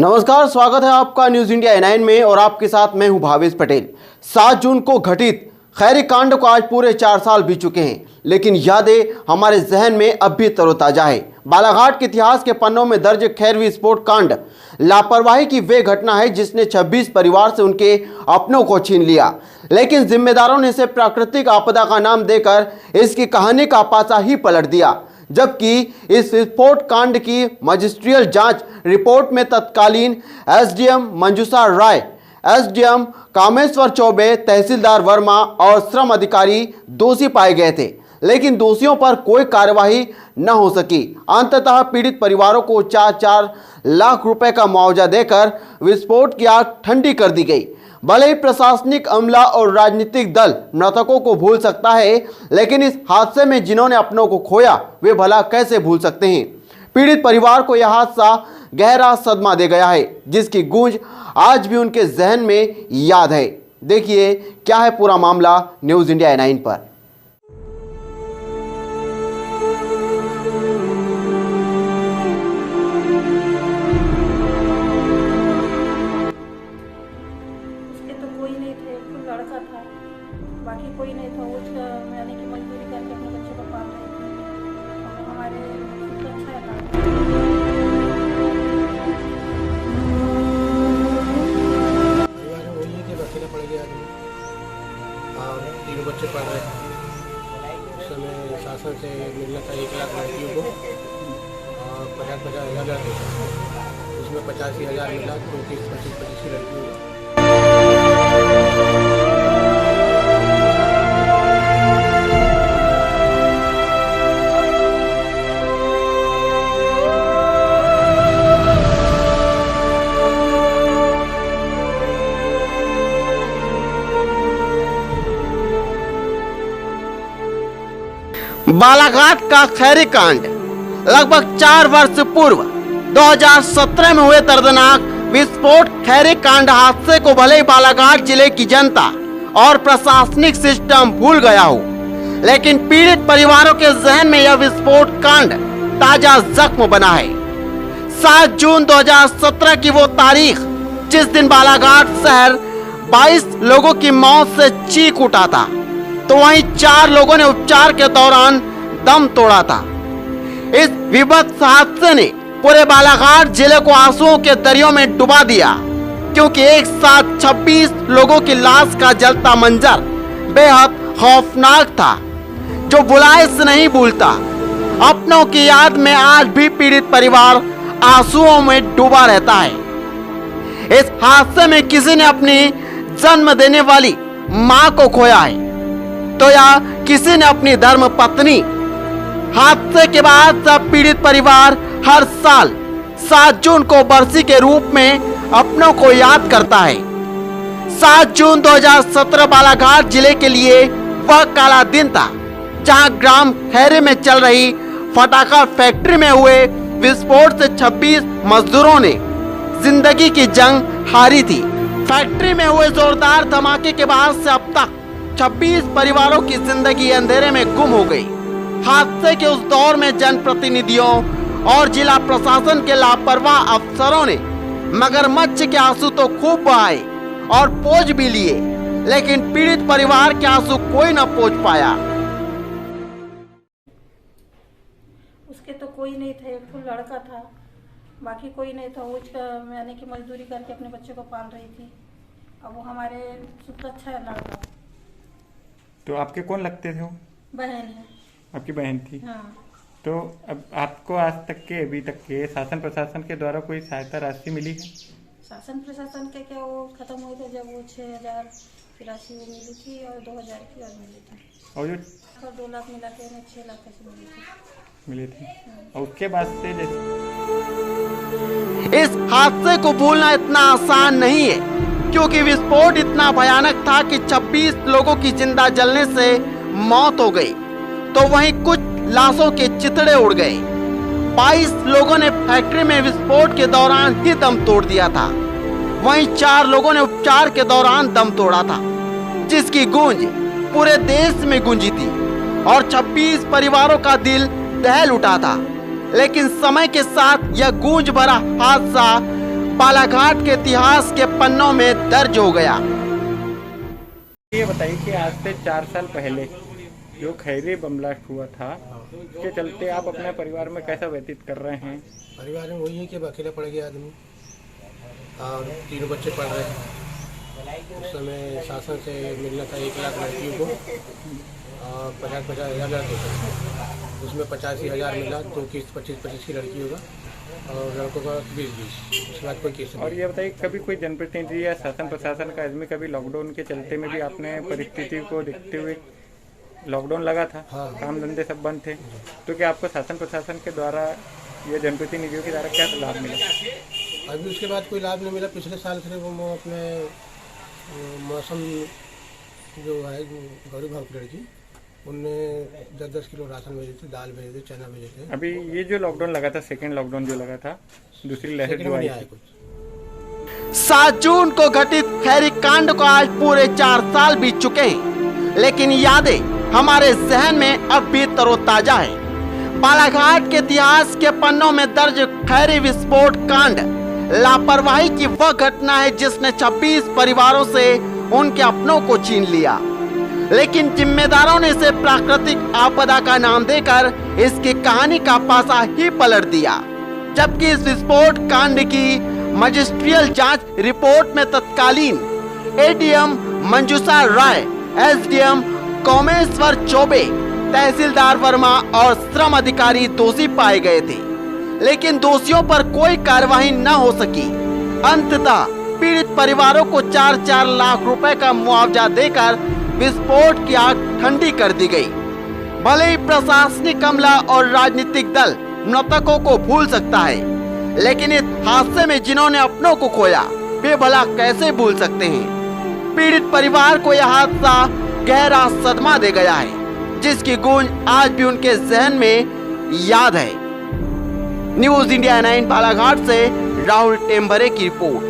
नमस्कार, स्वागत है आपका न्यूज इंडिया N9 में और आपके साथ मैं हूं भावेश पटेल। 7 जून को घटित खैरी कांड को आज पूरे 4 साल बीत चुके हैं, लेकिन यादें हमारे जहन में अब भी तरोताजा है। बालाघाट के इतिहास के पन्नों में दर्ज खैरी विस्फोट कांड लापरवाही की वे घटना है जिसने 26 परिवार से उनके अपनों को छीन लिया, लेकिन जिम्मेदारों ने इसे प्राकृतिक आपदा का नाम देकर इसकी कहानी का पासा ही पलट दिया। जबकि इस विस्फोट कांड की मजिस्ट्रियल जांच रिपोर्ट में तत्कालीन एसडीएम मंजूषा राय, एसडीएम कामेश्वर चौबे, तहसीलदार वर्मा और श्रम अधिकारी दोषी पाए गए थे, लेकिन दोषियों पर कोई कार्यवाही न हो सकी। अंततः पीड़ित परिवारों को 4-4 लाख रुपए का मुआवजा देकर विस्फोट की आग ठंडी कर दी गई। भले ही प्रशासनिक अमला और राजनीतिक दल मृतकों को भूल सकता है, लेकिन इस हादसे में जिन्होंने अपनों को खोया वे भला कैसे भूल सकते हैं। पीड़ित परिवार को यह हादसा गहरा सदमा दे गया है, जिसकी गूंज आज भी उनके जहन में याद है। देखिए क्या है पूरा मामला न्यूज इंडिया N9 पर। लड़का था, बाकी कोई नहीं था। उसका यानी कि मजदूरी करके अपने बच्चे को पाल रहे थे और हमारे तो अच्छा है। परिवार में वही है कि अकेला पड़ गया आदमी और 3 बच्चे पढ़ रहे थे। उस समय शासन से मिलना था 1 लाख लड़कियों को और 50-50 हज़ार लड़के, उसमें 85,000 मिला तो 25-25 की लड़कियों को। बालाघाट का खैरी कांड लगभग 4 वर्ष पूर्व 2017 में हुए दर्दनाक विस्फोट खैरी कांड हादसे को भले ही बालाघाट जिले की जनता और प्रशासनिक सिस्टम भूल गया हो, लेकिन पीड़ित परिवारों के जहन में यह विस्फोट कांड ताजा जख्म बना है। 7 जून 2017 की वो तारीख जिस दिन बालाघाट शहर 22 लोगों की मौत से चीख उठा था, तो वहीं 4 लोगों ने उपचार के दौरान दम तोड़ा था। इस विभत्स हादसे ने पूरे बालाघाट जिले को आंसुओं के दरियों में डुबा दिया, क्योंकि एक साथ 26 लोगों की लाश का जलता मंजर बेहद खौफनाक था, जो बुलाए से नहीं भूलता। अपनों की याद में आज भी पीड़ित परिवार आंसुओं में डूबा रहता है। इस हादसे में किसी ने अपनी जन्म देने वाली मां को खोया है, तो या किसी ने अपनी धर्म पत्नी। हादसे के बाद सब पीड़ित परिवार हर साल 7 जून को बरसी के रूप में अपनों को याद करता है। 7 जून 2017 बालाघाट जिले के लिए वह काला दिन था जहां ग्राम खैरी में चल रही फटाखा फैक्ट्री में हुए विस्फोट से 26 मजदूरों ने जिंदगी की जंग हारी थी। फैक्ट्री में हुए जोरदार धमाके के बाद से अब तक 26 परिवारों की जिंदगी अंधेरे में गुम हो गई। हादसे के उस दौर में जनप्रतिनिधियों और जिला प्रशासन के लापरवाह अफसरों ने मगरमच्छ के आंसू तो खूब बहाए और पोंछ भी लिए, लेकिन पीड़ित परिवार के आंसू कोई न पोंछ पाया। उसके तो कोई नहीं था, एक लड़का था, बाकी कोई नहीं था। उसका यानी कि मजदूरी करके अपने बच्चे को पाल रही थी। अब वो हमारे सुख अच्छा है लड़का। तो आपके कौन लगते थे वो? बहन है। आपकी बहन थी? हाँ। तो अब आपको आज तक के अभी तक के शासन प्रशासन के द्वारा कोई सहायता राशि मिली है? शासन प्रशासन के क्या वो खत्म हुए थे जब वो 6,000 की राशि वो मिली थी और 2,000 की और मिली थी, और जो 2 लाख मिला के उन्हें 6 लाख कैसे मिली थी। और उसके बाद से जैसे इस हादसे को भूलना इतना आसान नहीं है, क्योंकि विस्फोट इतना भयानक था कि 26 लोगों की जिंदा जलने से मौत हो गई, तो वहीं कुछ लाशों के चितड़े उड़ गए। 22 लोगों ने फैक्ट्री में विस्फोट के दौरान ही दम तोड़ दिया था, वहीं 4 लोगों ने उपचार के दौरान दम तोड़ा था, जिसकी गूंज पूरे देश में गूंजी थी और 26 परिवारों का दिल दहल उठा था। लेकिन समय के साथ यह गूंज भरा हादसा बालाघाट के इतिहास के पन्नों में दर्ज हो गया। ये बताइए कि आज से 4 साल पहले जो खैरी बम ब्लास्ट हुआ था, उसके चलते आप अपने परिवार में कैसा व्यतीत कर रहे हैं? परिवार में वही है कि अब अकेला पड़ गया आदमी और 3 बच्चे पढ़ रहे हैं। उस समय शासन से मिलना था 1 लाख लड़कियों को और 50-50 हज़ार लड़के थे। उसमें 85,000 मिला, 2 किस्त 25-25 की लड़कियों का और लड़कों का 20-20। उसके बाद कोई किस्त। और ये बताइए, कभी कोई जनप्रतिनिधि या शासन प्रशासन का इसमें कभी लॉकडाउन के चलते में भी आपने परिस्थिति को देखते हुए, लॉकडाउन लगा था, हाँ। काम धंधे सब बंद थे, तो क्या आपको शासन प्रशासन के द्वारा या जनप्रतिनिधियों के द्वारा क्या लाभ मिला? अभी उसके बाद कोई लाभ नहीं मिला। पिछले साल से वो अपने मौसम जो है गौरी भाव की लड़की, उनने 10-10 किलो राशन भेजे थे, दाल भेजे थे, चना भेजे थे। अभी ये जो लॉकडाउन लगा था, सेकेंड लॉकडाउन जो लगा था, दूसरी लहर जो आई थी, 7 जून को घटित खैरी कांड को आज पूरे 4 साल बीत चुके हैं, लेकिन यादें हमारे जहन में अब भी तरोताजा है। बालाघाट के इतिहास के पन्नों में दर्ज खैरी विस्फोट कांड लापरवाही की वह घटना है जिसने 26 परिवारों से उनके अपनों को छीन लिया, लेकिन जिम्मेदारों ने इसे प्राकृतिक आपदा का नाम देकर इसकी कहानी का पासा ही पलट दिया। जबकि इस विस्फोट कांड की मजिस्ट्रियल जांच रिपोर्ट में तत्कालीन एडीएम मंजूषा राय, एसडीएम कौमेश्वर चौबे, तहसीलदार वर्मा और श्रम अधिकारी दोषी पाए गए थे, लेकिन दोषियों पर कोई कार्रवाई न हो सकी। अंततः पीड़ित परिवारों को 4-4 लाख रुपए का मुआवजा देकर विस्फोट की आग ठंडी कर दी गई। भले ही प्रशासनिक अमला और राजनीतिक दल मृतकों को भूल सकता है, लेकिन इस हादसे में जिन्होंने अपनों को खोया वे भला कैसे भूल सकते हैं। पीड़ित परिवार को यह हादसा गहरा सदमा दे गया है, जिसकी गूंज आज भी उनके जहन में याद है। न्यूज इंडिया 9 बालाघाट से राहुल टेम्बरे की रिपोर्ट।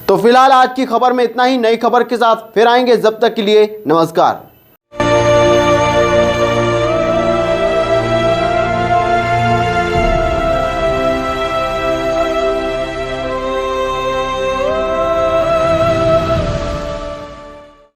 तो फिलहाल आज की खबर में इतना ही। नई खबर के साथ फिर आएंगे, जब तक के लिए नमस्कार।